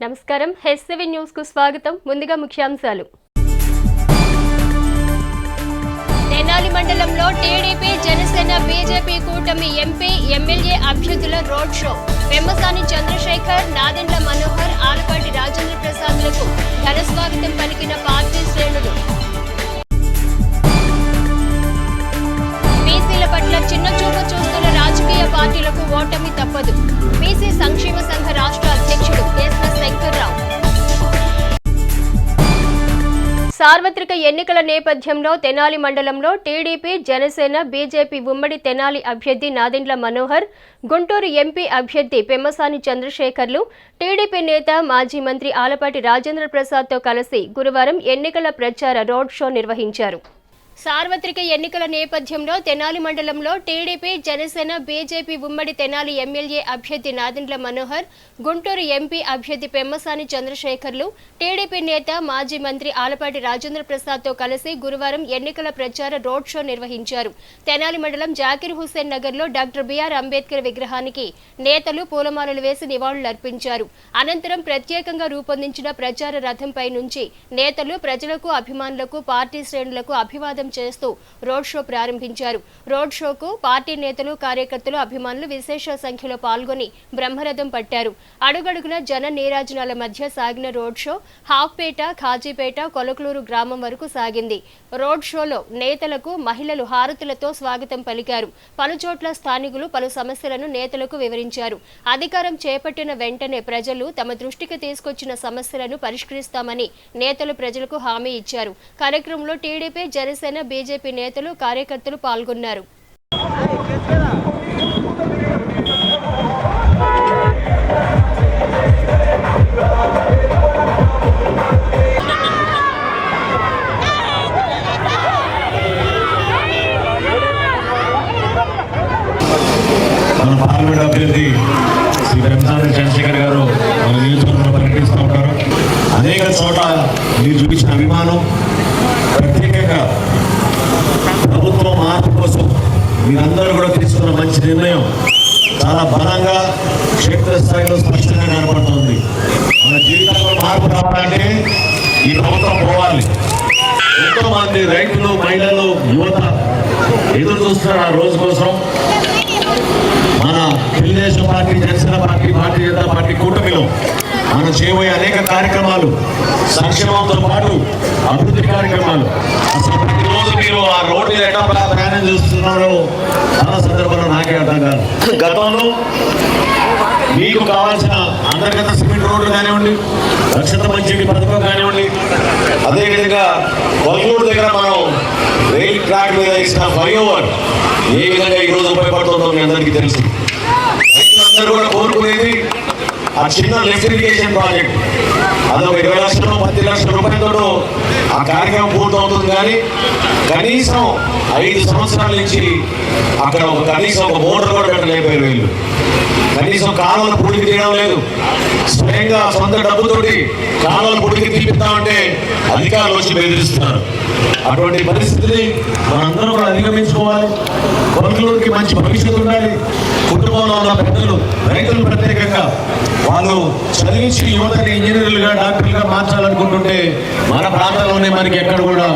నమస్కారం HCV news కు స్వాగతం. ముందుగా ముఖ్యాంశాలు. తెనాలి మండలంలో టీడీపీ, జనసేన, బీజేపీ కూటమి ఎంపీ, ఎమ్మెల్యే అభ్యర్థుల రోడ్ షో. పెమ్మసాని చంద్రశేఖర్, నాదెండ్ల మనోహర్, ఆలపాటి రాజేంద్ర ప్రసాద్లకు ఘన స్వాగతం పలికిన పార్టీ శ్రేణులు. బీసీల పట్ల చిన్నచూపు చూస్తున్న రాజకీయ పార్టీలకు ఓటమి తప్పదు. బీసీ సంక్షేమ సంఘ రాష్ట్ర అధ్యక్షుడు ఎస్ శంకర్రావు. సార్వత్రిక ఎన్నికల నేపథ్యంలో తెనాలి మండలంలో టీడీపీ, జనసేన, బీజేపీ ఉమ్మడి తెనాలి అభ్యర్థి నాదెండ్ల మనోహర్, గుంటూరు ఎంపీ అభ్యర్థి పెమ్మసాని చంద్రశేఖర్లు, టీడీపీ నేత మాజీ మంత్రి ఆలపాటి రాజేంద్ర ప్రసాద్తో కలిసి గురువారం ఎన్నికల ప్రచార రోడ్ షో నిర్వహించారు. సార్వత్రిక ఎన్నికల నేపథ్యంలో తెనాలి మండలంలో టీడీపీ, జనసేన, బీజేపీ ఉమ్మడి తెనాలి ఎమ్మెల్యే అభ్యర్థి నాదెండ్ల మనోహర్, గుంటూరు ఎంపీ అభ్యర్థి పెమ్మసాని చంద్రశేఖర్లు, టీడీపీ నేత మాజీ మంత్రి ఆలపాటి రాజేంద్ర ప్రసాద్తో కలిసి గురువారం ఎన్నికల ప్రచార రోడ్ షో నిర్వహించారు. తెనాలి మండలం జాకిర్ హుస్సేన్ నగర్లో డాక్టర్ బిఆర్ అంబేద్కర్ విగ్రహానికి నేతలు పూలమాలలు వేసి నివాళులర్పించారు. అనంతరం ప్రత్యేకంగా రూపొందించిన ప్రచార రథంపై నుంచి నేతలు ప్రజలకు, అభిమానులకు, పార్టీ శ్రేణులకు అభివాదం చేస్తూ రోడ్ షో ప్రారంభించారు. రోడ్ షోకు పార్టీ నేతలు, కార్యకర్తలు, అభిమానులు విశేష సంఖ్యలో పాల్గొని బ్రహ్మరథం పట్టారు. అడుగడుగున జన నీరాజనాల మధ్య సాగిన రోడ్ షో హాఫ్పేట, ఖాజీపేట, కొలకలూరు గ్రామం వరకు సాగింది. రోడ్ షోలో నేతలకు మహిళలు హారతులతో స్వాగతం పలికారు. పలుచోట్ల స్థానికులు పలు సమస్యలను నేతలకు వివరించారు. అధికారం చేపట్టిన వెంటనే ప్రజలు తమ దృష్టికి తీసుకొచ్చిన సమస్యలను పరిష్కరిస్తామని నేతలు ప్రజలకు హామీ ఇచ్చారు. కార్యక్రమంలో టీడీపీ, జనసేన, బీజేపీ నేతలు, కార్యకర్తలు పాల్గొన్నారు. మన పార్లమెంట్ అభ్యర్థి శ్రీ పెమ్మసాని చంద్రశేఖర్ గారు మన నియోజకవర్గంలో పర్యటిస్తూ ఉంటారు. అనేక చోట్ల మీరు చూపించిన అభిమానం, ప్రత్యేకంగా ప్రభుత్వం మార్పు కోసం మీరందరూ కూడా తీసుకున్న మంచి నిర్ణయం చాలా బలంగా క్షేత్రస్థాయిలో స్పష్టంగా కనపడుతుంది. మన జీవితంలో మార్పు రావాలంటే ఈ ప్రభుత్వం పోవాలి. ఎంతో మంది రైతులు, మహిళలు, యువత ఎదురు చూస్తున్నారు ఆ రోజు కోసం. మన Telugu Desam party, Janasena party, Bharatiya Janata party కూటమిలో మనం చేయబోయే అనేక కార్యక్రమాలు, సంక్షేమంతో పాటు అభివృద్ధి కార్యక్రమాలు, అసలు ప్రతిరోజు మీరు ఆ రోడ్డు మీద ఎట్లా ప్రయాణం చేస్తున్నారో చాలా సందర్భంలో నాకే అర్థం కాదు. గతంలో మీకు కావాల్సిన అంతర్గత సిమెంట్ రోడ్లు కానివ్వండి, రక్షణ మంచినీటి పథకం కానివ్వండి, అదేవిధంగా కొల్లూరు దగ్గర మనం రైల్ ట్రాక్ మీద ఇచ్చిన ఫ్లైఓవర్ ఏ విధంగా ఈరోజు ఉపయోగపడుతుందో మీ అందరికీ తెలుసు. రైతులందరూ కూడా కోరుకునేది ఆ చిన్న లిఫ్ట్ ఇరిగేషన్ ప్రాజెక్ట్. అదొక 20 లక్షలు, 10 లక్షల రూపాయలతో ఆ కార్యక్రమం పూర్తవుతుంది. కానీ కనీసం 5 సంవత్సరాల నుంచి అక్కడ కనీసం ఒక మోటార్ కూడా పెట్టలేకపోయారు వీళ్ళు. కనీసం కాలువలు పుడికి తీయడం లేదు. స్వయంగా సొంత డబ్బుతోటి కాలువలు పుడికి తీపిస్తామంటే అధికారులు వచ్చి బెదిరిస్తున్నారు. అటువంటి పరిస్థితిని మనందరం కూడా అధిగమించుకోవాలి. కొలకలూరుకి మంచి భవిష్యత్తు ఉండాలి. కుటుంబంలో ఉన్న పెద్దలు, రైతులు ప్రత్యేకంగా వాళ్ళు చదివించి యువతని ఇంజనీర్లుగా, డాక్టర్లుగా మార్చాలనుకుంటుంటే మన ప్రాంతంలోనే మనకి ఎక్కడ కూడా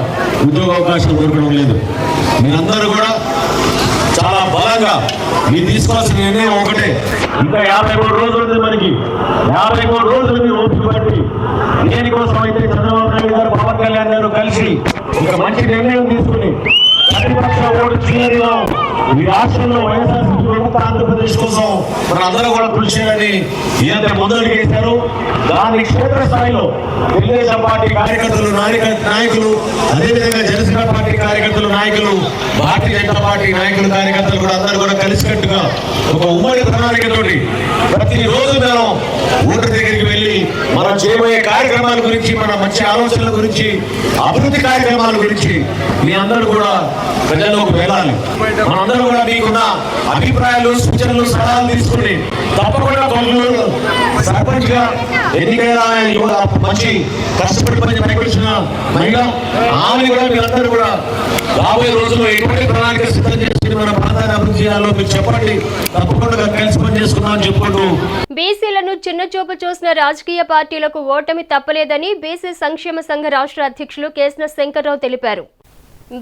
ఉద్యోగ అవకాశాలు దొరకడం లేదు. మీరందరూ కూడా చాలా బలంగా మీరు తీసుకోవాల్సిన నిర్ణయం ఒకటే. ఇంకా 53 రోజులు ఉంది మనకి. 53 రోజులు మీరు ఓపిక పట్టి దేనికోసం అయితే చంద్రబాబు నాయుడు గారు, పవన్ కళ్యాణ్ గారు కలిసి ఒక మంచి నిర్ణయం తీసుకుని ప్రతిపక్ష ఓటు చేయడంలో ఈ రాష్ట్రంలో వైఎస్ఆర్సీపీ ప్రభుత్వ ఆంధ్రప్రదేశ్ కోసం మనందరూ కూడా కృషి చేయాలని ఏదైతే ముందడుగు వేశారో దాని క్షేత్రస్థాయిలో తెలుగుదేశం పార్టీ కార్యకర్తలు, నాయకులు, అదేవిధంగా జనసేన పార్టీ కార్యకర్తలు, నాయకులు, భారతీయ జనతా పార్టీ నాయకులు, కార్యకర్తలు కూడా అందరూ కూడా కలిసికట్టుగా ఒక ఉమ్మడి ప్రణాళికతోటి ప్రతిరోజు మేము ఓటర్ దగ్గరికి వెళ్ళి మనం చేయబోయే కార్యక్రమాల గురించి, మన మంచి ఆలోచనల గురించి, అభివృద్ధి కార్యక్రమాల గురించి మీ అందరూ కూడా ప్రజల్లోకి వెళ్ళాలి. మనందరూ కూడా మీకున్న అభిప్రాయాలు, సూచనలు, సలహాలు తీసుకుని తప్పకుండా కొల్లూరు సర్పంచ్ గా ఎన్నికైన మంచి కష్టపడి పనికొచ్చిన మహిళ ఆమె కూడా మీరందరూ కూడా రాబోయే రోజుల్లో ఎటువంటి ప్రణాళిక సిద్ధం చేసి మన ప్రాంతాన్ని అభివృద్ధి చేయాలో మీరు చెప్పండి. తప్పకుండా కలిసి పని చేసుకున్నామని చెప్పుకుంటూ బీసీలను చిన్నచూపు చూసిన రాజకీయ పార్టీలకు ఓటమి తప్పలేదని బీసీ సంక్షేమ సంఘ రాష్ట్ర అధ్యక్షులు కేశన శంకర్రావు తెలిపారు.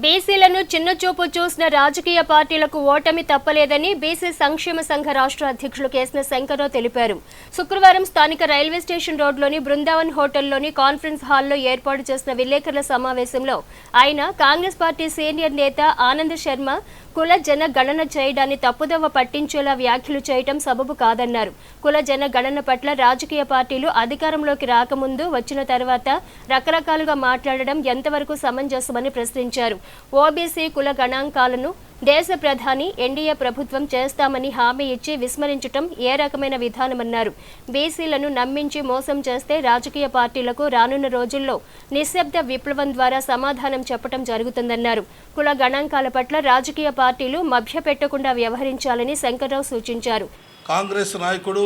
బీసీలను చిన్నచూపు చూసిన రాజకీయ పార్టీలకు ఓటమి తప్పలేదని బీసీ సంక్షేమ సంఘ రాష్ట్ర అధ్యక్షులు కేశన శంకర్రావు తెలిపారు. శుక్రవారం స్థానిక రైల్వే స్టేషన్ రోడ్లోని బృందావన్ హోటల్లోని కాన్ఫరెన్స్ హాల్లో ఏర్పాటు చేసిన విలేకరుల సమావేశంలో ఆయన కాంగ్రెస్ పార్టీ సీనియర్ నేత ఆనంద్ శర్మ కుల జన గణన చేయడాన్ని తప్పుదోవ పట్టించేలా వ్యాఖ్యలు చేయటం సబబు కాదన్నారు. కుల జన గణన పట్ల రాజకీయ పార్టీలు అధికారంలోకి రాకముందు వచ్చిన తర్వాత రకరకాలుగా మాట్లాడడం ఎంతవరకు సమంజసమని ప్రశ్నించారు. ఓబీసీ కుల గణాంకాలను దేశ ప్రధాని ఎన్డీఏ ప్రభుత్వం చేస్తామని హామీ ఇచ్చి విస్మరించటం ఏ రకమైన విధానమన్నారు. బీసీలను నమ్మించి మోసం చేస్తే రాజకీయ పార్టీలకు రానున్న రోజుల్లో నిశ్శబ్ద విప్లవం ద్వారా సమాధానం చెప్పడం జరుగుతుందన్నారు. కుల గణాంకాల పట్ల రాజకీయ పార్టీలు మభ్యపెట్టకుండా వ్యవహరించాలని శంకర్రావు సూచించారు. కాంగ్రెస్ నాయకుడు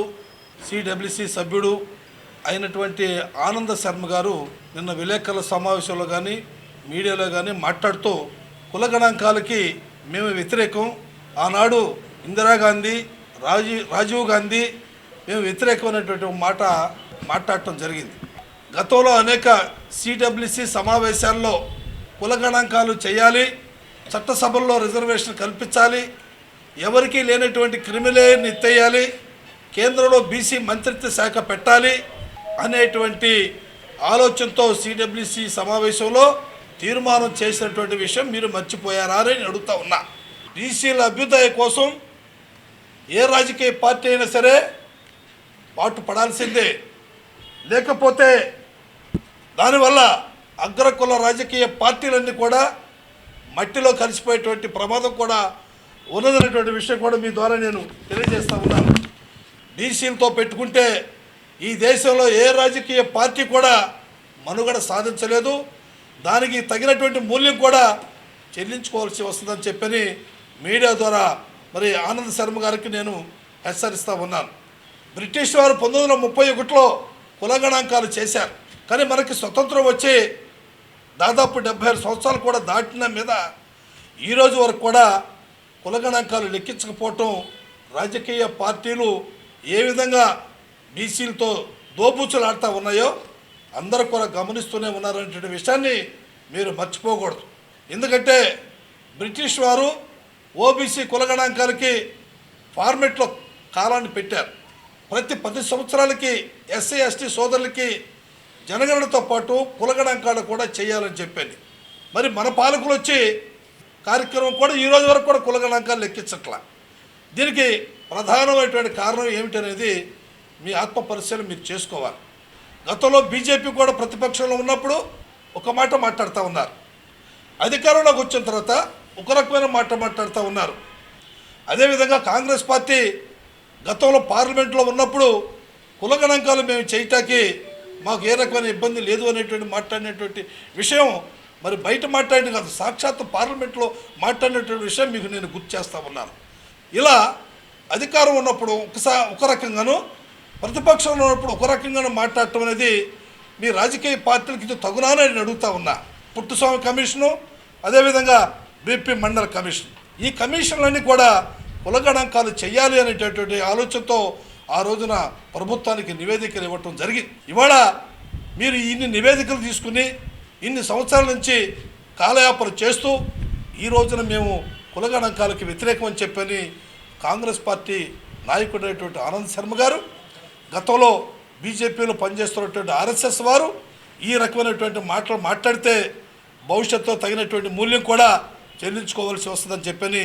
సిడబ్ల్యూసి సభ్యుడు అయినటువంటి ఆనంద శర్మ గారు నిన్న విలేకరుల సమావేశంలో కానీ మీడియాలో కానీ మాట్లాడుతూ కుల గణాంకాలకి మేము వ్యతిరేకం, ఆనాడు ఇందిరాగాంధీ రాజీవ్ గాంధీ మేము వ్యతిరేకమైనటువంటి మాట మాట్లాడటం జరిగింది. గతంలో అనేక సిడబ్ల్యూసి సమావేశాల్లో కుల గణాంకాలు చేయాలి, చట్టసభల్లో రిజర్వేషన్ కల్పించాలి, ఎవరికీ లేనటువంటి క్రిమిలేయర్ని ఎత్తేయాలి, కేంద్రంలో బీసీ మంత్రిత్వ శాఖ పెట్టాలి అనేటువంటి ఆలోచనతో సిడబ్ల్యూసి సమావేశంలో తీర్మానం చేసినటువంటి విషయం మీరు మర్చిపోయారా అని అడుగుతా ఉన్నా. బీసీల అభ్యుదయ కోసం ఏ రాజకీయ పార్టీ అయినా సరే పాటు పడాల్సిందే, లేకపోతే దానివల్ల అగ్రకుల రాజకీయ పార్టీలన్నీ కూడా మట్టిలో కలిసిపోయేటువంటి ప్రమాదం కూడా ఉన్నదనేటువంటి విషయం కూడా మీ ద్వారా నేను తెలియజేస్తూ ఉన్నాను. బీసీలతో పెట్టుకుంటే ఈ దేశంలో ఏ రాజకీయ పార్టీ కూడా మనుగడ సాధించలేదు, దానికి తగినటువంటి మూల్యం కూడా చెల్లించుకోవాల్సి వస్తుందని చెప్పని మీడియా ద్వారా మరి ఆనంద్ శర్మ గారికి నేను హెచ్చరిస్తూ ఉన్నాను. బ్రిటిష్ వారు 1931లో కుల గణాంకాలు చేశారు, కానీ మనకి స్వతంత్రం వచ్చి దాదాపు 76 సంవత్సరాలు కూడా దాటిన మీద ఈరోజు వరకు కూడా కుల గణాంకాలు లెక్కించకపోవటం రాజకీయ పార్టీలు ఏ విధంగా బీసీలతో దోబూచులాడుతూ ఉన్నాయో అందరూ కూడా గమనిస్తూనే ఉన్నారనేటువంటి విషయాన్ని మీరు మర్చిపోకూడదు. ఎందుకంటే బ్రిటిష్ వారు ఓబీసీ కుల గణాంకాలకి ఫార్మెట్లో కాలాన్ని పెట్టారు. ప్రతి 10 సంవత్సరాలకి ఎస్సీ ఎస్టీ సోదరులకి జనగణనతో పాటు కుల గణాంకాలు కూడా చేయాలని చెప్పింది. మరి మన పాలకులు వచ్చి కార్యక్రమం కూడా ఈరోజు వరకు కూడా కుల గణాంకాలు లెక్కించట్లా. దీనికి ప్రధానమైనటువంటి కారణం ఏమిటనేది మీ ఆత్మ పరిశీలన మీరు చేసుకోవాలి. గతంలో బీజేపీ కూడా ప్రతిపక్షంలో ఉన్నప్పుడు ఒక మాట మాట్లాడుతూ ఉన్నారు, అధికారంలోకి వచ్చిన తర్వాత ఒక రకమైన మాట మాట్లాడుతూ ఉన్నారు. అదేవిధంగా కాంగ్రెస్ పార్టీ గతంలో పార్లమెంట్లో ఉన్నప్పుడు కుల గణాంకాలు మేము చేయటానికి మాకు ఏ రకమైన ఇబ్బంది లేదు అనేటువంటి మాట్లాడినటువంటి విషయం మరి బయట మాట్లాడిన కాదు, సాక్షాత్తు పార్లమెంట్లో మాట్లాడినటువంటి విషయం మీకు నేను గుర్తు చేస్తూ ఉన్నాను. ఇలా అధికారం ఉన్నప్పుడు ఒక రకంగాను, ప్రతిపక్షంలో ఉన్నప్పుడు ఒక రకంగాను మాట్లాడటం అనేది మీ రాజకీయ పార్టీలకి ఇది తగునానని నేను అడుగుతా ఉన్నా. పుట్టుస్వామి కమిషను, అదేవిధంగా బీపీ మండల్ కమిషన్, ఈ కమిషన్లన్నీ కూడా కుల గణాంకాలు చేయాలి అనేటటువంటి ఆలోచనతో ఆ రోజున ప్రభుత్వానికి నివేదికలు ఇవ్వటం జరిగింది. ఇవాళ మీరు ఇన్ని నివేదికలు తీసుకుని ఇన్ని సంవత్సరాల నుంచి కాలయాపన చేస్తూ ఈ రోజున మేము కుల గణాంకాలకి వ్యతిరేకమని చెప్పని కాంగ్రెస్ పార్టీ నాయకుడైనటువంటి ఆనంద్ శర్మ గారు, గతంలో బీజేపీలో పనిచేస్తున్నటువంటి ఆర్ఎస్ఎస్ వారు ఈ రకమైనటువంటి మాటలు మాట్లాడితే భవిష్యత్తులో తగినటువంటి మూల్యం కూడా చెల్లించుకోవాల్సి వస్తుందని చెప్పని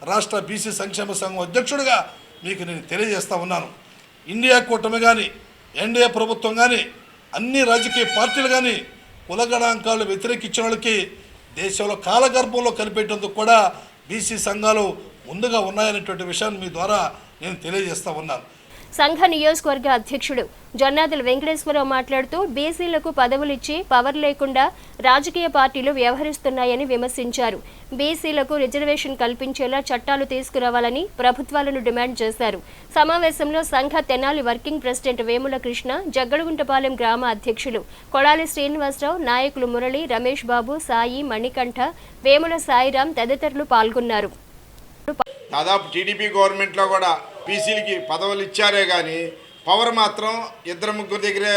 రాష్ట్ర బీసీ సంక్షేమ సంఘం అధ్యక్షుడిగా మీకు నేను తెలియజేస్తూ ఉన్నాను. ఇండియా కూటమి కానీ ఎన్డీఏ ప్రభుత్వం కానీ అన్ని రాజకీయ పార్టీలు కానీ కుల గణాంకాలు వ్యతిరేకించిన వాళ్ళకి దేశంలో కాలగర్భంలో కలిపేటందుకు కూడా బీసీ సంఘాలు ముందుగా ఉన్నాయనేటువంటి విషయాన్ని మీ ద్వారా నేను తెలియజేస్తూ ఉన్నాను. సంఘ నియోజకవర్గ అధ్యక్షుడు జొన్నాదుల వెంకటేశ్వరరావు మాట్లాడుతూ బీసీలకు పదవులిచ్చి పవర్ లేకుండా రాజకీయ పార్టీలు వ్యవహరిస్తున్నాయని విమర్శించారు. బీసీలకు రిజర్వేషన్ కల్పించేలా చట్టాలు తీసుకురావాలని ప్రభుత్వాలను డిమాండ్ చేశారు. సమావేశంలో సంఘ తెనాలి వర్కింగ్ ప్రెసిడెంట్ వేముల కృష్ణ, జగ్గడగుంటపాలెం గ్రామ అధ్యక్షులు కొడాలి శ్రీనివాసరావు, నాయకులు మురళి, రమేష్ బాబు, సాయి, మణికంఠ, వేముల సాయిరాం తదితరులు పాల్గొన్నారు. దాదాపు టీడీపీ గవర్నమెంట్లో కూడా బీసీలకి పదవులు ఇచ్చారే కానీ పవర్ మాత్రం 2-3 దగ్గరే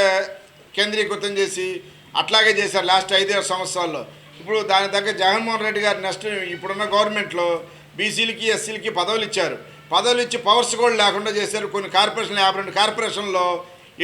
కేంద్రీకృతం చేసి అట్లాగే చేశారు లాస్ట్ 5 సంవత్సరాల్లో. ఇప్పుడు దాని తగ్గ జగన్మోహన్ రెడ్డి గారు నెక్స్ట్ ఇప్పుడున్న గవర్నమెంట్లో బీసీలకి ఎస్సీలకి పదవులు ఇచ్చారు. పదవులు ఇచ్చి పవర్స్ కూడా లేకుండా చేశారు. కొన్ని కార్పొరేషన్లు 52 కార్పొరేషన్లో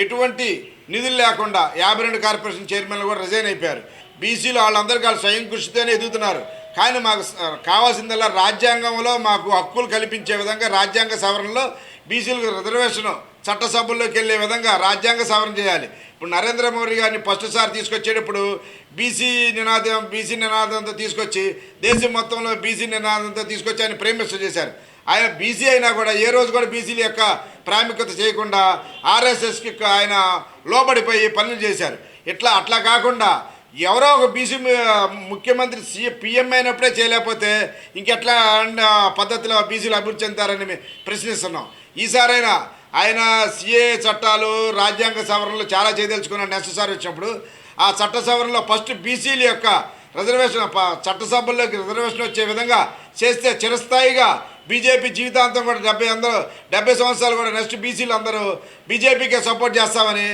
ఎటువంటి నిధులు లేకుండా 52 కార్పొరేషన్ చైర్మన్లు కూడా రిజైన్ అయిపోయారు. బీసీలు వాళ్ళందరికీ వాళ్ళు స్వయం కృషితోనే ఎదుగుతున్నారు. కానీ మాకు కావాల్సిందల్లా రాజ్యాంగంలో మాకు హక్కులు కల్పించే విధంగా రాజ్యాంగ సవరణలో బీసీలకు రిజర్వేషన్ చట్టసభల్లోకి వెళ్ళే విధంగా రాజ్యాంగ సవరణ చేయాలి. ఇప్పుడు నరేంద్ర మోడీ గారిని ఫస్ట్ సారి తీసుకొచ్చేటప్పుడు బీసీ నినాదంతో తీసుకొచ్చి దేశం మొత్తంలో బీసీ నినాదంతో తీసుకొచ్చి ఆయన ప్రైమ్ మినిస్టర్ చేశారు. ఆయన బీసీ అయినా కూడా ఏ రోజు కూడా బీసీల యొక్క ప్రాముఖ్యత చేయకుండా ఆర్ఎస్ఎస్కి ఆయన లోబడిపోయి పనులు చేశారు. అట్లా కాకుండా ఎవరో ఒక బీసీ ముఖ్యమంత్రి పిఎం అయినప్పుడే చేయలేకపోతే ఇంకెట్లా పద్ధతిలో బీసీలు అభివృద్ధి చెందుతారని మేము ప్రశ్నిస్తున్నాం. ఈసారైనా ఆయన సిఏ చట్టాలు రాజ్యాంగ సవరణలు చాలా చేయదలుచుకున్న నెక్స్ట్ సారి వచ్చినప్పుడు ఆ చట్ట సవరణలో ఫస్ట్ బీసీల యొక్క రిజర్వేషన్ చట్టసభల్లోకి రిజర్వేషన్ వచ్చే విధంగా చేస్తే చిరస్థాయిగా బీజేపీ జీవితాంతం కూడా 70 సంవత్సరాలు కూడా నెక్స్ట్ బీసీలు అందరూ బీజేపీకే సపోర్ట్ చేస్తామని,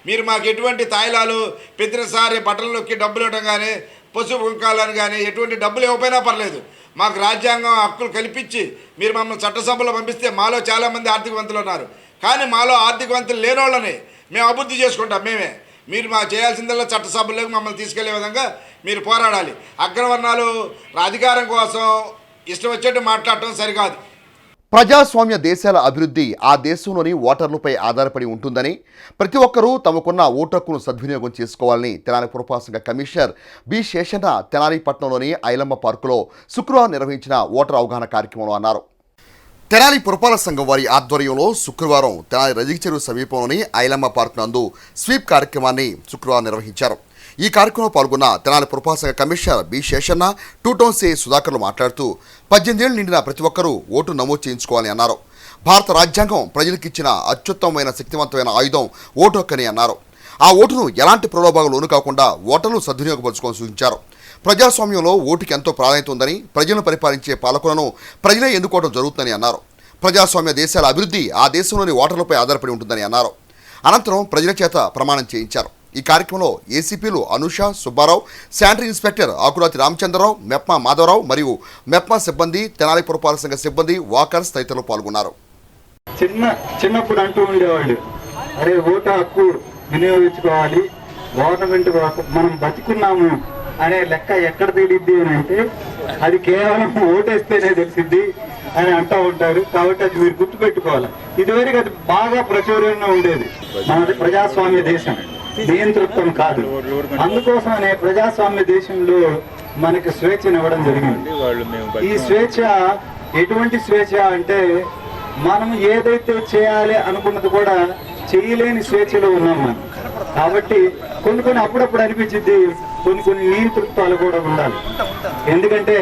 మీరు మాకు ఎటువంటి తాయిలాలు ప్రతిసారి బట్టల్లోకి డబ్బులు ఇవ్వడం కానీ పసుపు కుంకాలని కానీ ఎటువంటి డబ్బులు ఇవ్వకపోయినా పర్లేదు, మాకు రాజ్యాంగం హక్కులు కల్పించి మీరు మమ్మల్ని చట్టసభలో పంపిస్తే మాలో చాలామంది ఆర్థికవంతులు ఉన్నారు. కానీ మాలో ఆర్థికవంతులు లేని వాళ్ళని మేము అభివృద్ధి చేసుకుంటాం. మీరు మాకు చేయాల్సిందల్లా చట్టసభలోకి మమ్మల్ని తీసుకెళ్లే విధంగా మీరు పోరాడాలి. అగ్రవర్ణాలు అధికారం కోసం ఇష్టం వచ్చేట్టు మాట్లాడటం సరికాదు. ప్రజాస్వామ్య దేశాల అభివృద్ధి ఆ దేశంలోని ఓటర్లపై ఆధారపడి ఉంటుందని, ప్రతి ఒక్కరూ తమకున్న ఓటు హక్కును సద్వినియోగం చేసుకోవాలని తెనాలి పురపాలక సంఘ కమిషనర్ బి శేషన్న తెనాలి పట్టణంలోని ఐలమ్మ పార్కులో శుక్రవారం నిర్వహించిన ఓటర్ అవగాహన కార్యక్రమంలో అన్నారు. తెనాలి పురపాలక సంఘం వారి ఆధ్వర్యంలో శుక్రవారం తెనాలి రజిక చెరువు సమీపంలోని ఐలమ్మ పార్క్ నందు స్వీప్ కార్యక్రమాన్ని శుక్రవారం నిర్వహించారు. ఈ కార్యక్రమంలో పాల్గొన్న తెనాలి పురపాలక సంఘ commissioner B Seshanna, 2 town CI సుధాకర్లు మాట్లాడుతూ 18 ఏళ్లు నిండిన ప్రతి ఒక్కరూ ఓటు నమోదు చేయించుకోవాలని అన్నారు. భారత రాజ్యాంగం ప్రజలకిచ్చిన అత్యుత్తమమైన శక్తివంతమైన ఆయుధం ఓటు హక్కని అన్నారు. ఆ ఓటును ఎలాంటి ప్రలోభాలు లోను కాకుండా ఓటర్లు సద్వినియోగపరచుకోవాలని సూచించారు. ప్రజాస్వామ్యంలో ఓటుకి ఎంతో ప్రాధాన్యత ఉందని, ప్రజలను పరిపాలించే పాలకులను ప్రజలే ఎన్నుకోవడం జరుగుతుందని అన్నారు. ప్రజాస్వామ్య దేశాల అభివృద్ధి ఆ దేశంలోని ఓటర్లపై ఆధారపడి ఉంటుందని అన్నారు. అనంతరం ప్రజల చేత ప్రమాణం చేయించారు. ఈ కార్యక్రమంలో ఏసీపీలు అనుష, సుబ్బారావు, శానిటరీ ఇన్స్పెక్టర్ ఆకురాతి రామచంద్రరావు, మెప్మా మాధవరావు మరియు మెప్మా సిబ్బంది, తెనాలి పురపాలక సంఘ సిబ్బంది, వాకర్స్ తదితరులు పాల్గొన్నారు. చిన్నప్పుడు అంటూ ఉండేవాళ్ళు, అరే ఓటు హక్కు వినియోగించుకోవాలి, గవర్నమెంట్ మనం బతికున్నాము అనే లెక్క ఎక్కడ తెలియద్ది అని అంటే అది కేవలం ఓటేస్తేనే తెలిసిద్ది అని అంటూ ఉంటారు. కాబట్టి అది మీరు గుర్తుపెట్టుకోవాలి. ఇదివరకు అది బాగా ప్రచురంగా ఉండేది. మనది ప్రజాస్వామ్య దేశం, నియంతృత్వం కాదు. అందుకోసమనే ప్రజాస్వామ్య దేశంలో మనకి స్వేచ్ఛనివ్వడం జరిగింది. ఈ స్వేచ్ఛ ఎటువంటి స్వేచ్ఛ అంటే మనం ఏదైతే చేయాలి అనుకున్నది కూడా చేయలేని స్వేచ్ఛలో ఉన్నాం మనం. కాబట్టి కొన్ని అప్పుడప్పుడు అనిపించింది కొన్ని నియంతృత్వాలు కూడా ఉండాలి. ఎందుకంటే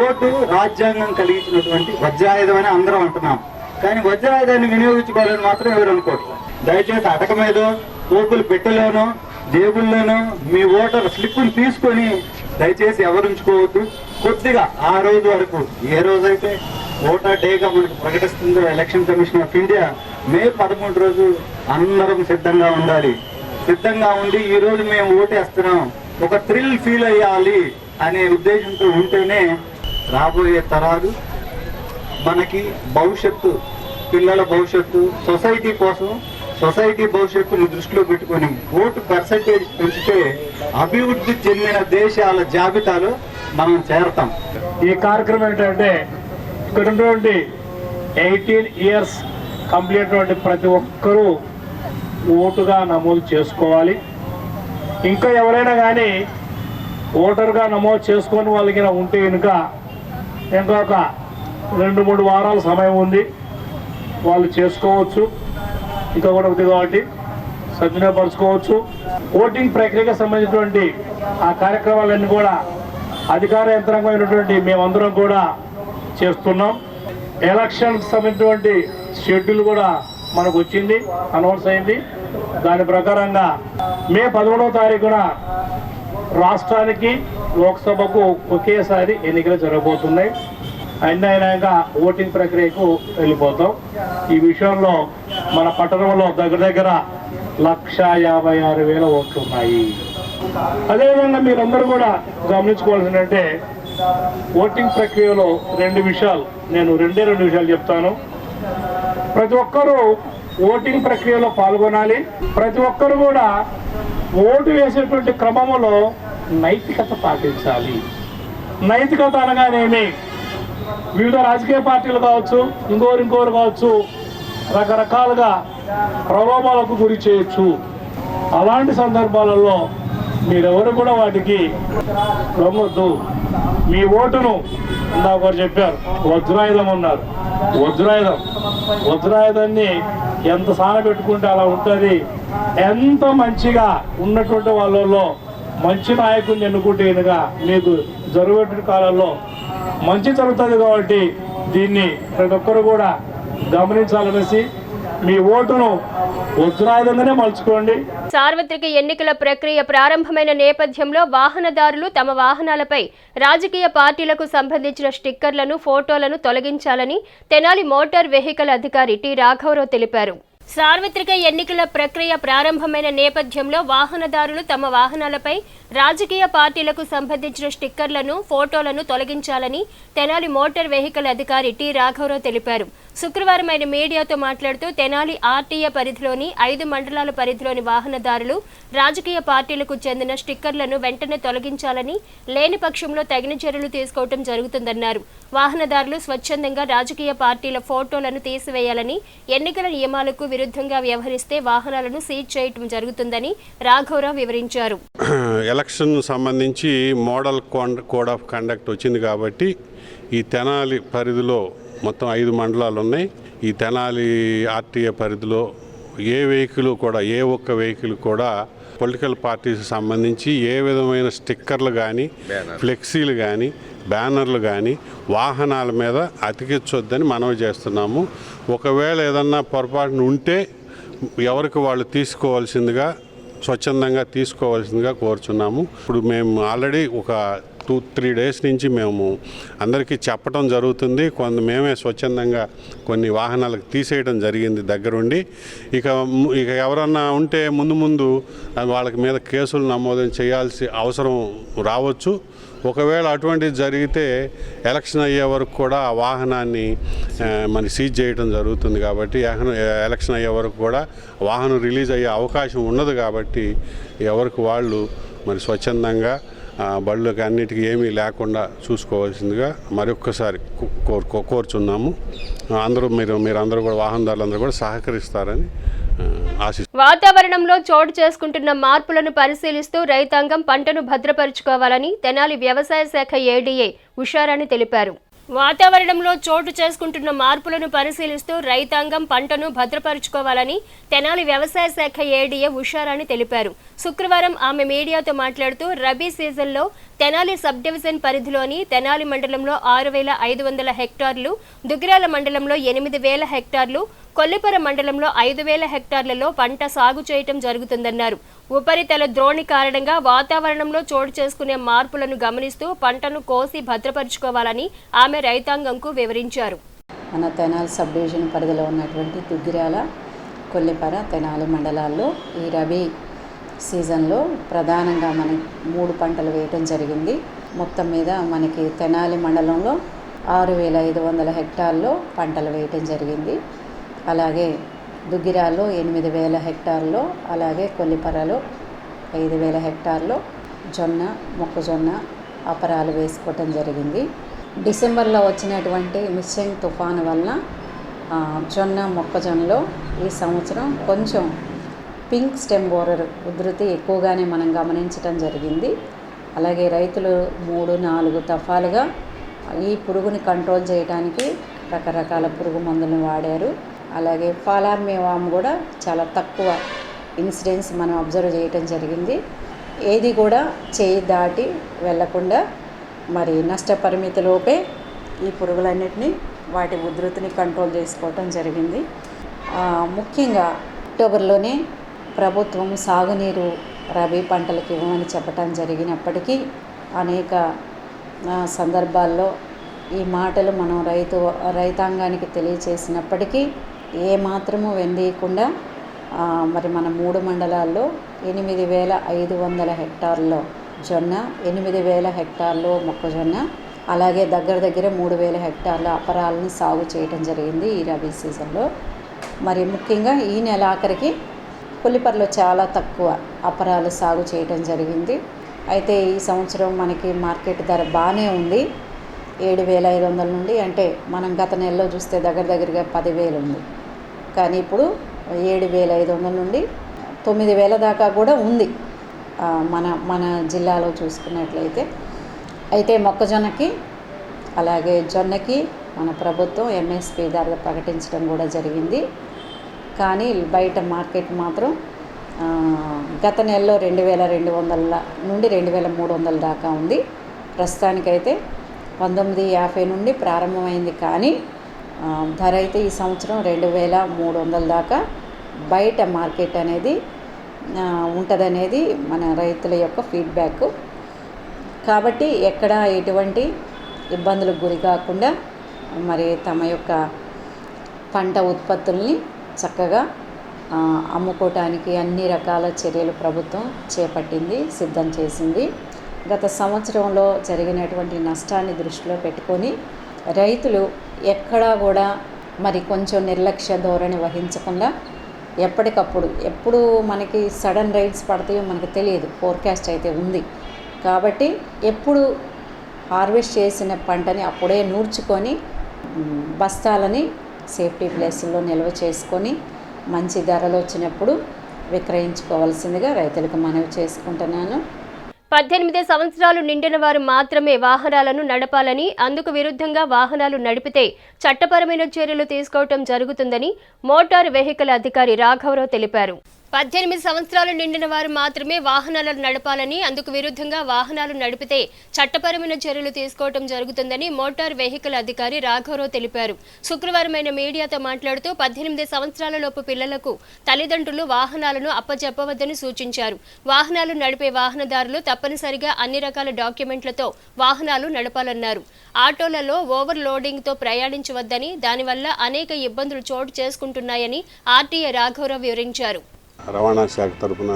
ఓటు రాజ్యాంగం కలిగించినటువంటి వజ్రాయుధం అని అందరం అంటున్నాం. కానీ వజ్రాయుధాన్ని వినియోగించుకోవాలని మాత్రం ఎవరు అనుకోవట్లేదు. దయచేసి అటక మీద ఓపులు పెట్టెలోనో జేబుల్లోనో మీ ఓటర్ స్లిప్ను తీసుకొని దయచేసి ఎవరు ఉంచుకోవద్దు. కొద్దిగా ఆ రోజు వరకు, ఏ రోజైతే ఓటర్ డేగా మనకు ప్రకటిస్తుందో ఎలక్షన్ కమిషన్ ఆఫ్ ఇండియా, మే 13 రోజు అందరం సిద్ధంగా ఉండాలి. సిద్ధంగా ఉండి ఈ రోజు మేము ఓటేస్తున్నాం, ఒక థ్రిల్ ఫీల్ అయ్యాలి అనే ఉద్దేశంతో ఉంటేనే రాబోయే తరాలు మనకి భవిష్యత్తు, పిల్లల భవిష్యత్తు, సొసైటీ కోసం, సొసైటీ భవిష్యత్తును దృష్టిలో పెట్టుకొని ఓటు పర్సెంటేజ్ పెంచితే అభివృద్ధి చెందిన దేశాల జాబితాలో మనం చేరతాం. ఈ కార్యక్రమం ఏంటంటే ఇక్కడ ఉన్నటువంటి 18 years కంప్లీట్ అయినటువంటి ప్రతి ఒక్కరూ ఓటుగా నమోదు చేసుకోవాలి. ఇంకా ఎవరైనా కానీ ఓటర్గా నమోదు చేసుకొని వాళ్ళకి ఉంటే కనుక ఇంకొక 2-3 వారాల సమయం ఉంది, వాళ్ళు చేసుకోవచ్చు. ఇంకా కూడా ఉంది కాబట్టి సద్వినియోగపరచుకోవచ్చు. ఓటింగ్ ప్రక్రియకు సంబంధించినటువంటి ఆ కార్యక్రమాలన్నీ కూడా అధికార యంత్రాంగమైనటువంటి మేమందరం కూడా చేస్తున్నాం. ఎలక్షన్ సంబంధించినటువంటి షెడ్యూల్ కూడా మనకు వచ్చింది, అనౌన్స్ అయింది. దాని ప్రకారంగా మే 11వ తారీఖున రాష్ట్రానికి, లోక్సభకు ఒకేసారి ఎన్నికలు జరగబోతున్నాయి. అన్నీ అయినాక ఓటింగ్ ప్రక్రియకు వెళ్ళిపోతాం. ఈ విషయంలో మన పట్టణంలో దగ్గర 156,000 ఓట్లు ఉన్నాయి. అదేవిధంగా మీరందరూ కూడా గమనించుకోవాల్సిందంటే ఓటింగ్ ప్రక్రియలో రెండు విషయాలు చెప్తాను. ప్రతి ఒక్కరూ ఓటింగ్ ప్రక్రియలో పాల్గొనాలి. ప్రతి ఒక్కరు కూడా ఓటు వేసేటువంటి క్రమంలో నైతికత పాటించాలి. నైతికత అనగానేమి, వివిధ రాజకీయ పార్టీలు కావచ్చు, ఇంకోరు కావచ్చు, రకరకాలుగా ప్రలోభాలకు గురి చేయొచ్చు. అలాంటి సందర్భాలలో మీరెవరు కూడా వాటికి లొంగొద్దు. మీ ఓటును ఒకరు చెప్పారు, వజ్రాయుధం అన్నారు. వజ్రాయుధాన్ని ఎంత సానబెట్టుకుంటే అలా ఉంటుంది. ఎంత మంచిగా ఉన్నటువంటి వాళ్ళలో మంచి నాయకుడిని ఎన్నుకుంటేనుగా మీకు జరుగుతున్న కాలంలో మంచి జరుగుతుంది. కాబట్టి దీన్ని ప్రతి ఒక్కరు కూడా గమనించాలనేసి మీ ఓటును వజ్రాయుధంగానే మలుచుకోండి. సార్వత్రిక ఎన్నికల ప్రక్రియ ప్రారంభమైన నేపథ్యంలో వాహనదారులు తమ వాహనాలపై రాజకీయ పార్టీలకు సంబంధించిన స్టిక్కర్లను, ఫోటోలను తొలగించాలని తెనాలి మోటార్ వెహికల్ అధికారి టి రాఘవరావు తెలిపారు. సార్వత్రిక ఎన్నికల ప్రక్రియ ప్రారంభమైన నేపథ్యంలో వాహనదారులు తమ వాహనాలపై రాజకీయ పార్టీలకు సంబంధించిన స్టిక్కర్లను, ఫోటోలను తొలగించాలని తెనాలి మోటార్ వెహికల్ అధికారి టి రాఘవరావు తెలిపారు. శుక్రవారం ఆయన మీడియాతో మాట్లాడుతూ తెనాలి ఆర్టీఏ పరిధిలోని 5 మండలాల పరిధిలోని వాహనదారులు రాజకీయ పార్టీలకు చెందిన స్టిక్కర్లను వెంటనే తొలగించాలని, లేని పక్షంలో తగిన చర్యలు తీసుకోవడం జరుగుతుందన్నారు. వాహనదారులు స్వచ్ఛందంగా రాజకీయ పార్టీల ఫోటోలను తీసివేయాలని, ఎన్నికల నియమాలకు విరుద్ధంగా వ్యవహరిస్తే వాహనాలను సీజ్ చేయడం జరుగుతుందని రాఘవరావు వివరించారు. ఎలక్షన్ సంబంధించి మోడల్ కోడ్ ఆఫ్ కండక్ట్ వచ్చింది కాబట్టి ఈ తెనాలి పరిధిలో మొత్తం 5 మండలాలు ఉన్నాయి. ఈ తెనాలి ఆర్టీఏ పరిధిలో ఏ ఒక్క వెహికల్ కూడా పొలిటికల్ పార్టీస్ సంబంధించి ఏ విధమైన స్టిక్కర్లు కానీ, ఫ్లెక్సీలు కానీ, బ్యానర్లు కానీ వాహనాల మీద అతికించొద్దని మనవి చేస్తున్నాము. ఒకవేళ ఏదన్నా పొరపాటున ఉంటే ఎవరికి వాళ్ళు స్వచ్ఛందంగా తీసుకోవాల్సిందిగా కోరుచున్నాము. ఇప్పుడు మేము ఆల్రెడీ ఒక 2-3 డేస్ నుంచి మేము అందరికీ చెప్పడం జరుగుతుంది. మేమే స్వచ్ఛందంగా కొన్ని వాహనాలకు తీసేయడం జరిగింది దగ్గరుండి. ఇక ఎవరన్నా ఉంటే ముందు వాళ్ళకి మీద కేసులు నమోదు చేయాల్సి అవసరం రావచ్చు. ఒకవేళ అటువంటిది జరిగితే ఎలక్షన్ అయ్యే వరకు కూడా ఆ వాహనాన్ని మరి సీజ్ చేయడం జరుగుతుంది. కాబట్టి ఎలక్షన్ అయ్యే వరకు కూడా వాహనం రిలీజ్ అయ్యే అవకాశం ఉండదు. కాబట్టి ఎవరికి వాళ్ళు మరి స్వచ్ఛందంగా బళ్ళకి అన్నిటికీ ఏమీ లేకుండా చూసుకోవాల్సిందిగా మరొక్కసారి కోరుచున్నాము. మీరందరూ కూడా వాహనదారులందరూ కూడా సహకరిస్తారని వాతావరణంలో చోటు చేసుకుంటున్న మార్పులను పరిశీలిస్తూ రైతాంగం పంటను భద్రపరుచుకోవాలని తెనాలి వ్యవసాయ శాఖ ఏడీఏ ఉషారాణి తెలిపారు. వాతావరణంలో చోటు చేసుకుంటున్న మార్పులను పరిశీలిస్తూ రైతాంగం పంటను భద్రపరుచుకోవాలని తెనాలి వ్యవసాయ శాఖ ఏడీఏ ఉషారాణి తెలిపారు. శుక్రవారం ఆమె మీడియాతో మాట్లాడుతూ రబీ సీజన్లో తెనాలి సబ్ డివిజన్ పరిధిలోని తెనాలి మండలంలో 6,500 హెక్టార్లు, దుగ్గిరాల మండలంలో 8,000 హెక్టార్లు, కొల్లిపర మండలంలో 5,000 హెక్టార్లలో పంట సాగు చేయటం జరుగుతుందన్నారు. ఉపరితల ద్రోణి కారణంగా వాతావరణంలో చోటు చేసుకునే మార్పులను గమనిస్తూ పంటను కోసి భద్రపరుచుకోవాలని ఆమె రైతాంగంకు వివరించారు. మన తెనాలి సబ్ డివిజన్ పరిధిలో ఉన్నటువంటి దుగ్గిరాల, కొల్లిపర, తెనాలి మండలాల్లో ఈ రబీ సీజన్లో ప్రధానంగా మనకి 3 పంటలు వేయటం జరిగింది. మొత్తం మీద మనకి తెనాలి మండలంలో 6,500 హెక్టార్లో పంటలు వేయటం జరిగింది. అలాగే దుగ్గిరాల్లో 8,000 హెక్టార్లో, అలాగే కొల్లిపరలో 5,000 హెక్టార్లో మొక్కజొన్న అపరాలు వేసుకోవటం జరిగింది. డిసెంబర్లో వచ్చినటువంటి మిస్సింగ్ తుఫాను వలన మొక్కజొన్నలో ఈ సంవత్సరం కొంచెం పింక్ స్టెమ్ బోరర్ ఉధృతి ఎక్కువగానే మనం గమనించడం జరిగింది. అలాగే రైతులు 3-4 దఫాలుగా ఈ పురుగుని కంట్రోల్ చేయడానికి రకరకాల పురుగు మందులను వాడారు. అలాగే ఫాలార్మేవామ్ కూడా చాలా తక్కువ ఇన్సిడెంట్స్ మనం అబ్జర్వ్ చేయటం జరిగింది. ఏది కూడా చేయి దాటి వెళ్లకుండా మరి నష్టపరిమితిలోపే ఈ పురుగులన్నిటినీ వాటి ఉధృతిని కంట్రోల్ చేసుకోవటం జరిగింది. ముఖ్యంగా అక్టోబర్లోనే ప్రభుత్వం సాగునీరు రబీ పంటలకు ఇవ్వమని చెప్పటం జరిగినప్పటికీ అనేక సందర్భాల్లో ఈ మాటలు మనం రైతాంగానికి తెలియచేసినప్పటికీ ఏమాత్రము వెందీయకుండా మరి మన 3 మండలాల్లో 8,500 హెక్టార్లలో జొన్న, 8,000 హెక్టార్లో మొక్కజొన్న, అలాగే దగ్గర 3,000 హెక్టార్ల అపరాలను సాగు చేయడం జరిగింది ఈ రబీ సీజన్లో. మరి ముఖ్యంగా ఈ నెల ఆఖరికి కొల్లిపరలో చాలా తక్కువ అపరాలు సాగు చేయడం జరిగింది. అయితే ఈ సంవత్సరం మనకి మార్కెట్ ధర బాగానే ఉంది, 7,500 నుండి, అంటే మనం గత నెలలో చూస్తే దగ్గరగా 10,000 ఉంది. కానీ ఇప్పుడు 7,500 నుండి 9,000 దాకా కూడా ఉంది మన జిల్లాలో చూసుకున్నట్లయితే. అయితే మొక్కజొన్నకి అలాగే జొన్నకి మన ప్రభుత్వం ఎంఎస్పి ధర ప్రకటించడం కూడా జరిగింది. కానీ బయట మార్కెట్ మాత్రం గత నెలలో 2,200 నుండి 2,300 దాకా ఉంది. ప్రస్తుతానికైతే 1950 నుండి ప్రారంభమైంది, కానీ ధర అయితే ఈ సంవత్సరం 2,300 దాకా బయట మార్కెట్ అనేది ఉంటుందనేది మన రైతుల యొక్క ఫీడ్బ్యాక్. కాబట్టి ఎక్కడ ఎటువంటి ఇబ్బందులకు గురి కాకుండా మరి తమ యొక్క పంట ఉత్పత్తుల్ని చక్కగా అమ్ముకోవటానికి అన్ని రకాల చర్యలు ప్రభుత్వం చేపట్టింది, సిద్ధం చేసింది. గత సంవత్సరంలో జరిగినటువంటి నష్టాన్ని దృష్టిలో పెట్టుకొని రైతులు ఎక్కడా కూడా మరి కొంచెం నిర్లక్ష్య ధోరణి వహించకుండా ఎప్పటికప్పుడు, ఎప్పుడు మనకి సడన్ రైడ్స్ పడతాయో మనకు తెలియదు, ఫోర్కాస్ట్ అయితే ఉంది. కాబట్టి ఎప్పుడు హార్వెస్ట్ చేసిన పంటని అప్పుడే నూర్చుకొని బస్తాలని సేఫ్టీ ప్లేసుల్లో నిల్వ చేసుకొని మంచి ధరలు వచ్చినప్పుడు విక్రయించుకోవాల్సిందిగా రైతులకు మనవి చేసుకుంటున్నాను. 18 సంవత్సరాలు నిండిన వారు మాత్రమే వాహనాలను నడపాలని, అందుకు విరుద్ధంగా వాహనాలు నడిపితే చట్టపరమైన చర్యలు తీసుకోవటం జరుగుతుందని మోటారు వెహికల్ అధికారి రాఘవరావు తెలిపారు. 18 సంవత్సరాలు నిండిన వారు మాత్రమే వాహనాలను నడపాలని, అందుకు విరుద్ధంగా వాహనాలు నడిపితే చట్టపరమైన చర్యలు తీసుకోవటం జరుగుతుందని మోటార్ వెహికల్ అధికారి రాఘవరావు తెలిపారు. శుక్రవారం ఆయన మీడియాతో మాట్లాడుతూ 18 సంవత్సరాల లోపు పిల్లలకు తల్లిదండ్రులు వాహనాలను అప్పచెప్పవద్దని సూచించారు. వాహనాలు నడిపే వాహనదారులు తప్పనిసరిగా అన్ని రకాల డాక్యుమెంట్లతో వాహనాలు నడపాలన్నారు. ఆటోలలో ఓవర్ లోడింగ్తో ప్రయాణించవద్దని, దానివల్ల అనేక ఇబ్బందులు చోటు చేసుకుంటున్నాయని ఆర్టీఏ రాఘవరావు వివరించారు. రవాణా శాఖ తరఫున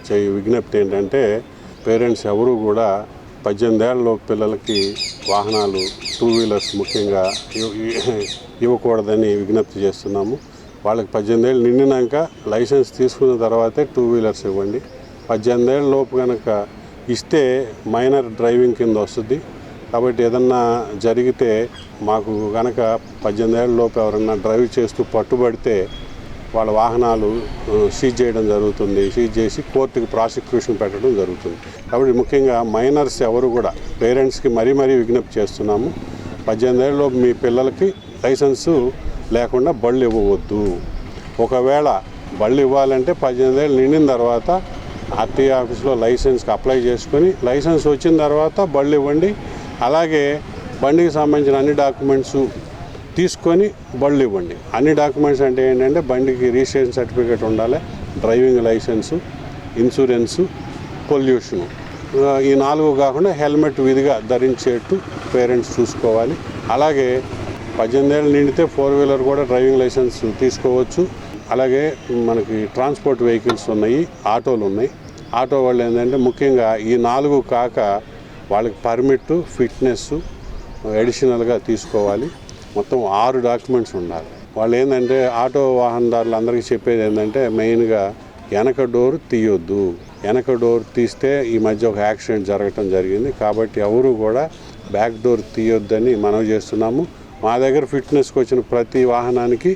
చేయ విజ్ఞప్తి ఏంటంటే, పేరెంట్స్ ఎవరు కూడా 18 ఏళ్ళ పిల్లలకి వాహనాలు 2 వీలర్స్ ముఖ్యంగా ఇవ్వకూడదని విజ్ఞప్తి చేస్తున్నాము. వాళ్ళకి 18 ఏళ్ళు నిండినాక లైసెన్స్ తీసుకున్న తర్వాతే 2 వీలర్స్ ఇవ్వండి. 18 ఏళ్ళ లోపు కనుక ఇస్తే మైనర్ డ్రైవింగ్ కింద వస్తుంది. కాబట్టి ఏదన్నా జరిగితే మాకు కనుక 18 ఏళ్ళ లోపు ఎవరన్నా డ్రైవ్ చేస్తూ పట్టుబడితే వాళ్ళ వాహనాలు సీజ్ చేయడం జరుగుతుంది. సీజ్ చేసి కోర్టుకి ప్రాసిక్యూషన్ పెట్టడం జరుగుతుంది. కాబట్టి ముఖ్యంగా మైనర్స్ ఎవరు కూడా పేరెంట్స్కి మరీ విజ్ఞప్తి చేస్తున్నాము, 18 ఏళ్ళలో మీ పిల్లలకి లైసెన్సు లేకుండా బళ్ళు ఇవ్వవద్దు. ఒకవేళ బళ్ళు ఇవ్వాలంటే 18 ఏళ్ళు నిండిన తర్వాత ఆర్టీఏ ఆఫీస్లో లైసెన్స్కి అప్లై చేసుకొని లైసెన్స్ వచ్చిన తర్వాత బళ్ళు ఇవ్వండి. అలాగే బండికి సంబంధించిన అన్ని డాక్యుమెంట్స్ తీసుకొని బళ్ళు ఇవ్వండి. అన్ని డాక్యుమెంట్స్ అంటే ఏంటంటే బండికి రిజిస్ట్రేషన్ సర్టిఫికేట్ ఉండాలి, డ్రైవింగ్ లైసెన్సు, ఇన్సూరెన్సు, పొల్యూషను. ఈ 4 కాకుండా హెల్మెట్ విధిగా ధరించేట్టు పేరెంట్స్ చూసుకోవాలి. అలాగే 18 ఏళ్ళు నిండితే 4 వీలర్ కూడా డ్రైవింగ్ లైసెన్స్ తీసుకోవచ్చు. అలాగే మనకి ట్రాన్స్పోర్ట్ వెహికల్స్ ఉన్నాయి, ఆటోలు ఉన్నాయి. ఆటో వాళ్ళు ఏంటంటే ముఖ్యంగా ఈ 4 కాక వాళ్ళకి పర్మిట్, ఫిట్నెస్ అడిషనల్గా తీసుకోవాలి. మొత్తం 6 డాక్యుమెంట్స్ ఉండాలి. వాళ్ళు ఏంటంటే ఆటో వాహనదారులు అందరికీ చెప్పేది ఏంటంటే మెయిన్గా వెనక డోర్ తీయొద్దు. వెనక డోర్ తీస్తే ఈ మధ్య ఒక యాక్సిడెంట్ జరగటం జరిగింది. కాబట్టి ఎవరు కూడా బ్యాక్ డోర్ తీయొద్దని మనవి చేస్తున్నాము. మా దగ్గర ఫిట్నెస్కి వచ్చిన ప్రతి వాహనానికి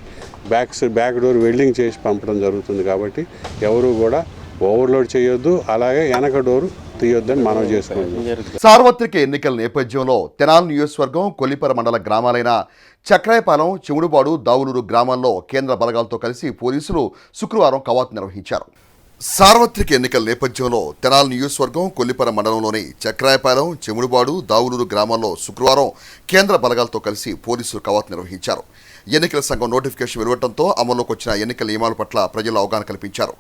బ్యాక్ డోర్ వెల్డింగ్ చేసి పంపడం జరుగుతుంది. కాబట్టి ఎవరు కూడా ఓవర్లోడ్ చేయొద్దు, అలాగే వెనక డోరు తీయొద్దని మనవి చేసుకుంటున్నాం. సార్వత్రిక ఎన్నికల నేపథ్యంలో తెనాలి నియోజకవర్గం కొల్లిపర మండల గ్రామాలైన చక్రాయపాలెం, చెముడుబాడు, దావులూరు గ్రామాల్లో కేంద్ర బలగాలతో కలిసి పోలీసులు శుక్రవారం కవాతు నిర్వహించారు. సార్వత్రిక ఎన్నికల నేపథ్యంలో తెనాలి నియోజకవర్గం కొల్లిపర మండలంలోని చక్రాయపాలెం, చెముడుబాడు, దావులూరు గ్రామాల్లో శుక్రవారం కేంద్ర బలగాలతో కలిసి పోలీసులు కవాతు నిర్వహించారు. ఎన్నికల సంఘం నోటిఫికేషన్ వెలువడంతో అమల్లోకి వచ్చిన ఎన్నికల నియమాల పట్ల ప్రజలు అవగాహన కల్పించారు.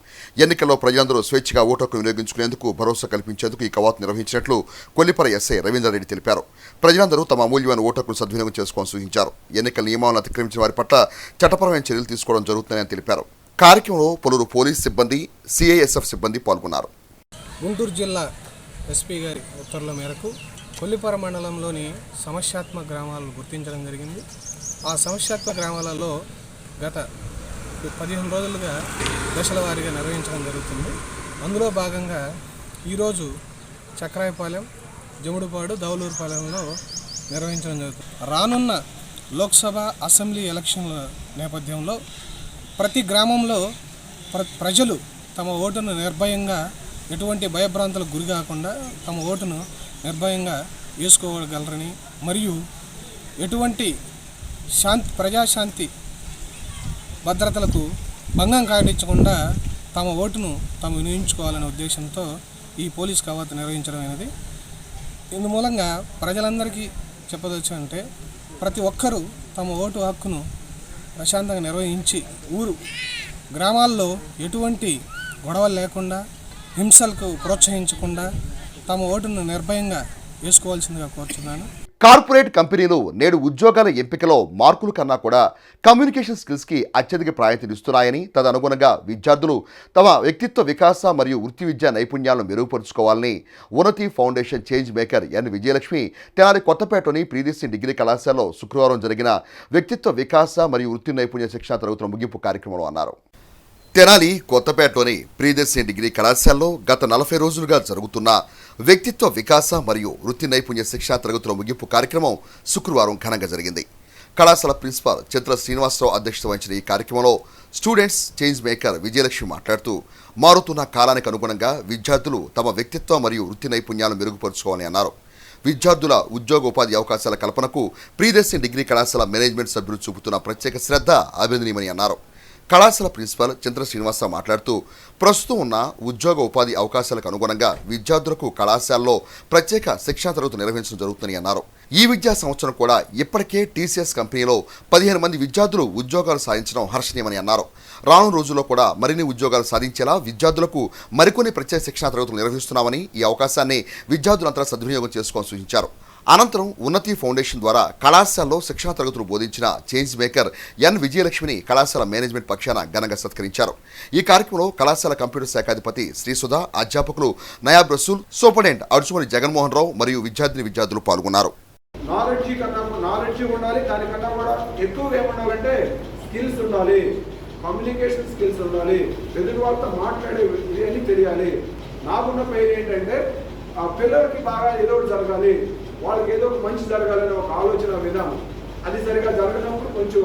ఎన్నికల్లో ప్రజలందరూ స్వేచ్ఛగా ఓటు హక్కు వినియోగించుకునేందుకు భరోసా కల్పించేందుకు ఈ కవాతు నిర్వహించినట్లు కొల్లిపర ఎస్ఐ రవీందర్ రెడ్డి తెలిపారు. ప్రజలందరూ తమ అమూల్యమైన ఓటు హక్కును సద్వినియోగం చేసుకోవాలని సూచించారు. ఎన్నికల నియమాలను అతిక్రమించిన వారి పట్ల చట్టపరమైన చర్యలు తీసుకోవడం జరుగుతుందని తెలిపారు. కార్యక్రమంలో పలువురు పోలీస్ సిబ్బంది, సిఐఎస్ఎఫ్ సిబ్బంది పాల్గొన్నారు. గుంటూరు జిల్లా ఎస్పీ గారి ఉత్తర్వుల మేరకు కొల్లిపర మండలంలోని సమస్యాత్మక గ్రామాలను గుర్తించడం జరిగింది. ఆ సమస్యాత్మక గ్రామాలలో గత 15 రోజులుగా దశల వారీగా నిర్వహించడం జరుగుతుంది. అందులో భాగంగా ఈరోజు చక్రాయపాలెం, జముడుపాడు, దౌలూరుపాలెంలో నిర్వహించడం జరుగుతుంది. రానున్న లోక్సభ, అసెంబ్లీ ఎలక్షన్ల నేపథ్యంలో ప్రతి గ్రామంలో ప్రజలు తమ ఓటును నిర్భయంగా, ఎటువంటి భయభ్రాంతులకు గురి కాకుండా తమ ఓటును నిర్భయంగా వేసుకోగలరని, మరియు ఎటువంటి ప్రజాశాంతి భద్రతలకు భంగం కలిగించకుండా తమ ఓటును తాము వినియోగించుకోవాలనే ఉద్దేశంతో ఈ పోలీస్ కవాతు నిర్వహించడం అనేది. ఇందు మూలంగా ప్రజలందరికీ చెప్పదొచ్చంటే ప్రతి ఒక్కరూ తమ ఓటు హక్కును ప్రశాంతంగా నిర్వహించి గ్రామాల్లో ఎటువంటి గొడవలు లేకుండా, హింసలకు ప్రోత్సహించకుండా తమ ఓటును నిర్భయంగా వేసుకోవాల్సిందిగా కోరుతున్నాను. కార్పొరేట్ కంపెనీలు నేడు ఉద్యోగాల ఎంపికలో మార్కుల కన్నా కూడా కమ్యూనికేషన్ స్కిల్స్కి అత్యధిక ప్రాధాన్యతనిస్తున్నాయని, తదనుగుణంగా విద్యార్థులు తమ వ్యక్తిత్వ వికాస మరియు వృత్తి విద్యా నైపుణ్యాలను మెరుగుపరుచుకోవాలని ఉన్నతి ఫౌండేషన్ చేంజ్ మేకర్ ఎన్ విజయలక్ష్మి తెనాలి కొత్తపేటలోని ప్రియదర్శిని డిగ్రీ కళాశాలలో శుక్రవారం జరిగిన వ్యక్తిత్వ వికాస మరియు వృత్తి నైపుణ్య శిక్షణ తరగతుల ముగింపు కార్యక్రమంలో అన్నారు. తెనాలి కొత్తపేటలోని ప్రియదర్శిని డిగ్రీ కళాశాలలో గత 40 రోజులుగా జరుగుతున్న వ్యక్తిత్వ వికాస మరియు వృత్తి నైపుణ్య శిక్షణ తరగతుల ముగింపు కార్యక్రమం శుక్రవారం ఘనంగా జరిగింది. కళాశాల ప్రిన్సిపాల్ చిత్ర శ్రీనివాసరావు అధ్యక్షత వహించిన ఈ కార్యక్రమంలో స్టూడెంట్స్ చేంజ్ మేకర్ విజయలక్ష్మి మాట్లాడుతూ, మారుతున్న కాలానికి అనుగుణంగా విద్యార్థులు తమ వ్యక్తిత్వ మరియు వృత్తి నైపుణ్యాలను మెరుగుపరుచుకోవాలని అన్నారు. విద్యార్థుల ఉద్యోగోపాధి అవకాశాల కల్పనకు ప్రియదర్శిని డిగ్రీ కళాశాల మేనేజ్మెంట్ సభ్యులు చూపుతున్న ప్రత్యేక శ్రద్ధ అభినందనీయమని అన్నారు. కళాశాల ప్రిన్సిపాల్ చంద్ర శ్రీనివాసరావు మాట్లాడుతూ, ప్రస్తుతం ఉన్న ఉద్యోగ ఉపాధి అవకాశాలకు అనుగుణంగా విద్యార్థులకు కళాశాలలో ప్రత్యేక శిక్షణ తరగతులు నిర్వహించడం జరుగుతుందని అన్నారు. ఈ విద్యా సంవత్సరం కూడా ఇప్పటికే టీసీఎస్ కంపెనీలో 15 మంది విద్యార్థులు ఉద్యోగాలు సాధించడం హర్షణీయమని అన్నారు. రానున్న రోజుల్లో కూడా మరిన్ని ఉద్యోగాలు సాధించేలా విద్యార్థులకు మరికొన్ని ప్రత్యేక శిక్షణ తరగతులు నిర్వహిస్తున్నామని, ఈ అవకాశాన్ని విద్యార్థులంతా సద్వినియోగం చేసుకోవాలని సూచించారు. అనంతరం ఉన్నతి ఫౌండేషన్ ద్వారా కళాశాలలో శిక్షణ తరగతులు బోధించిన చేంజ్ మేకర్ ఎన్ విజయలక్ష్మిని కళాశాల మేనేజ్మెంట్ పక్షాన ఘనంగా సత్కరించారు. ఈ కార్యక్రమంలో కళాశాల కంప్యూటర్ శాఖాధిపతి శ్రీసుధ, అధ్యాపకులు నయాబ్ రసూల్, సూపరింటెండెంట్ అడుచుమని జగన్మోహన్ రావు మరియు విద్యార్థులు పాల్గొన్నారు. నాలెడ్జ్ ఉండాలి, దానికన్నా కూడా ఎక్కువగా ఏముండాలంటే స్కిల్స్ ఉండాలి, కమ్యూనికేషన్ స్కిల్స్ ఉండాలి, ఎదుటి వాళ్ళతో మాట్లాడే ఇవన్నీ తెలియాలి. నాకున్న పేరు ఏంటంటే ఆ పిల్లలకి బాగా ఏదో జరగాలి, వాళ్ళకి ఏదో ఒక మంచి జరగాలని ఒక ఆలోచన విధానం, అది సరిగా జరగనప్పుడు కొంచెం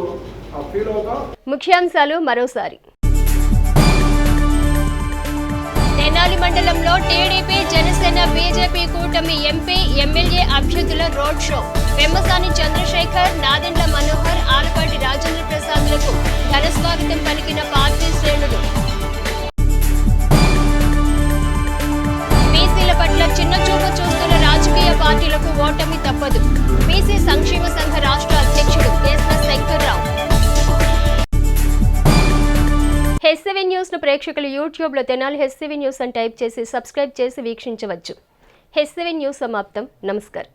ఫీల్ అవుతాం. ముఖ్యాంశాలు మరోసారి. తెనాలి మండలంలో టీడీపీ, జనసేన, బీజేపీ కూటమి ఎంపీ, ఎమ్మెల్యే అభ్యర్థుల రోడ్ షో. పెమ్మసాని చంద్రశేఖర్, నాదెండ్ల మనోహర్, ఆలపాటి రాజేంద్ర ప్రసాద్లకు ఘన స్వాగతం పలికిన పార్టీ శ్రేణులు. బీసీల పట్ల చిన్న చూపు చూస్తున్న రాజకీయ పార్టీలకు ఓటమి తప్పదు. బీసీ సంక్షేమ సంఘ రాష్ట్ర అధ్యక్షుడు ఎస్ శంకర్రావు. హెచ్సివి న్యూస్ ను ప్రేక్షకులు యూట్యూబ్ లో తెనాలి హెచ్సివి న్యూస్ అని టైప్ చేసి సబ్స్క్రైబ్ చేసి వీక్షించవచ్చు. హెచ్సివి న్యూస్ సమాప్తం. నమస్కారం.